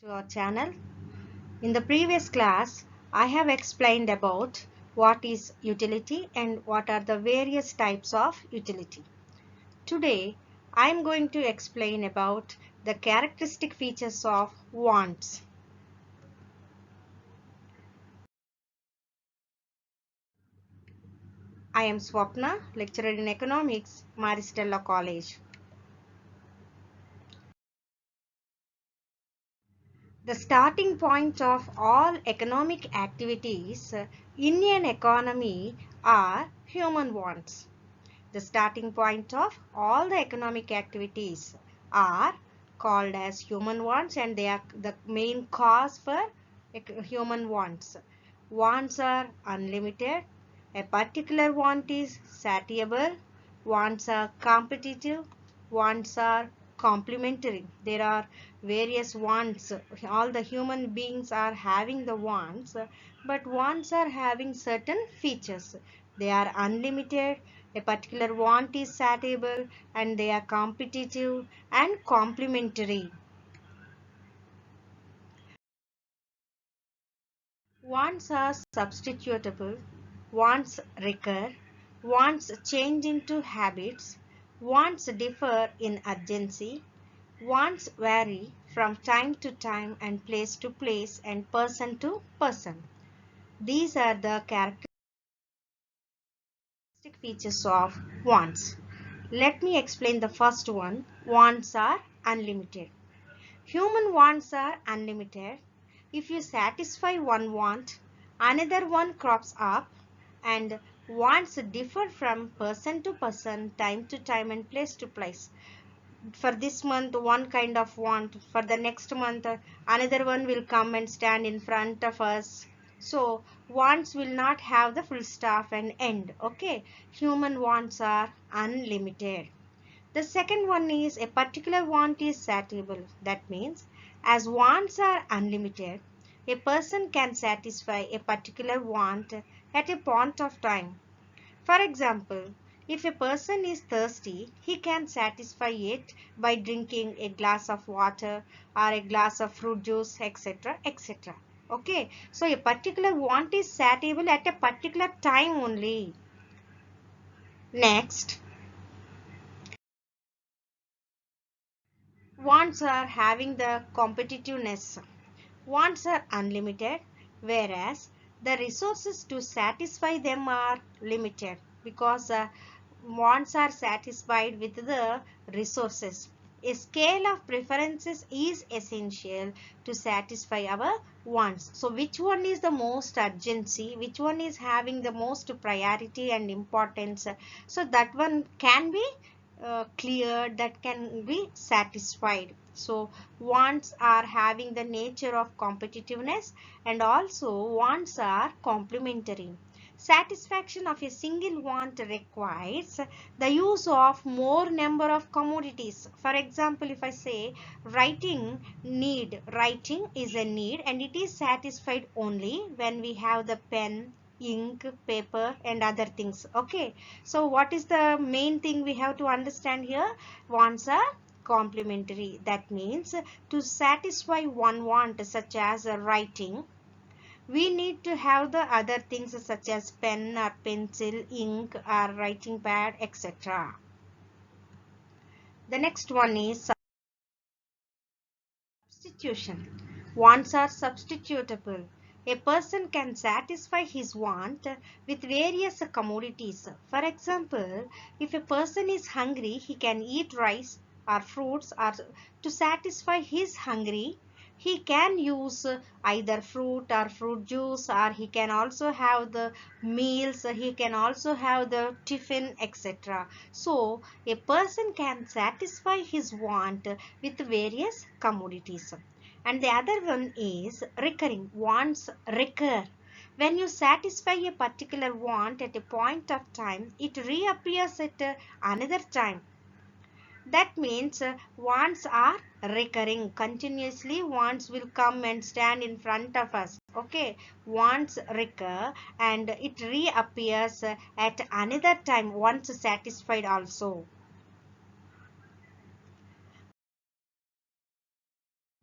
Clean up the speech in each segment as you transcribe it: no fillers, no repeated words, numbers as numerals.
To our channel. In the previous class, I have explained about what is utility and what are the various types of utility. Today, I am going to explain about the characteristic features of wants. I am Swapna, lecturer in economics, Maristella College. The starting point of all economic activities in an economy are human wants. The starting point of all the economic activities are called as human wants, and they are the main cause for human wants. Wants are unlimited. A particular want is satiable. Wants are competitive. Wants are complementary. There are various wants. All the human beings are having the wants, but wants are having certain features. They are unlimited. A particular want is satiable, and they are competitive and complementary. Wants are substitutable, wants recur, wants change into habits, wants differ in urgency, wants vary from time to time and place to place and person to person. These are the characteristic features of wants. Let me explain the first one. Wants are unlimited. Human wants are unlimited. If you satisfy one want, another one crops up, and wants differ from person to person, time to time and place to place. For this month one kind of want, for the next month another one will come and stand in front of us. So wants will not have the full stop and end. Okay, human wants are unlimited. The second one is a particular want is satiable. That means as wants are unlimited, a person can satisfy a particular want at a point of time. For example, if a person is thirsty, he can satisfy it by drinking a glass of water or a glass of fruit juice, etc. etc. Okay, so a particular want is satiable at a particular time only. Next, wants are having the competitiveness. Wants are unlimited, whereas the resources to satisfy them are limited, because wants are satisfied with the resources. A scale of preferences is essential to satisfy our wants. So which one is the most urgency, which one is having the most priority and importance, so that one can be cleared, that can be satisfied. So wants are having the nature of competitiveness, and also wants are complementary. Satisfaction of a single want requires the use of more number of commodities. For example, if I say writing is a need, and it is satisfied only when we have the pen, ink, paper and other things. Okay, so what is the main thing we have to understand here? Wants are complementary. That means to satisfy one want such as writing, we need to have the other things such as pen or pencil, ink or writing pad, etc. The next one is substitution. Wants are substitutable. A person can satisfy his want with various commodities. For example, if a person is hungry, he can eat rice or fruits, or to satisfy his hungry, he can use either fruit or fruit juice, or he can also have the meals, he can also have the tiffin, etc. So a person can satisfy his want with various commodities. And the other one is recurring. Wants recur. When you satisfy a particular want at a point of time, it reappears at another time. That means wants are recurring continuously. Wants will come and stand in front of us. Okay, wants recur and it reappears at another time once satisfied also.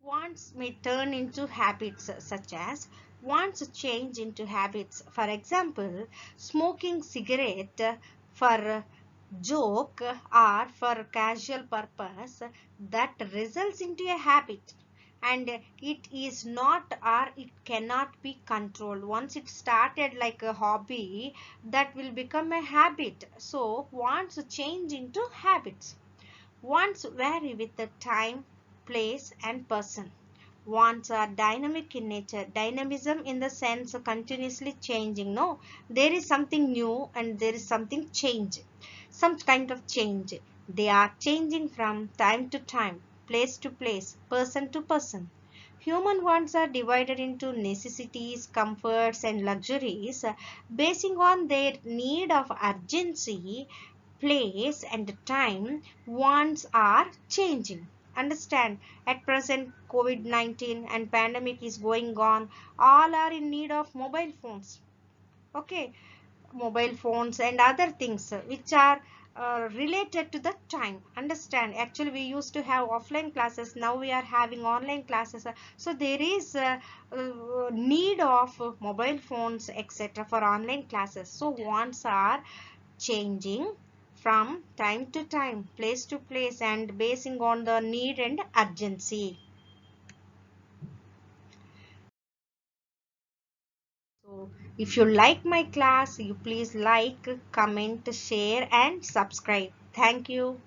Wants may turn into habits such as wants change into habits. For example, smoking cigarette for joke or for casual purpose that results into a habit, and it is not or it cannot be controlled. Once it started like a hobby, that will become a habit. So wants change into habits. Wants vary with the time, place, and person. Wants are dynamic in nature. Dynamism in the sense of continuously changing. No, there is something new and there is something change. Some kind of change. They are changing from time to time, place to place, person to person. Human wants are divided into necessities, comforts, and luxuries, basing on their need of urgency, place, and time. Wants are changing. Understand, at present COVID-19 and pandemic is going on, all are in need of mobile phones. Okay, mobile phones and other things which are related to the time. Understand, actually we used to have offline classes, now we are having online classes. So there is need of mobile phones etc for online classes. So wants are changing from time to time, place to place, and basing on the need and urgency. So if you like my class, you please like, comment, share, and subscribe. Thank you.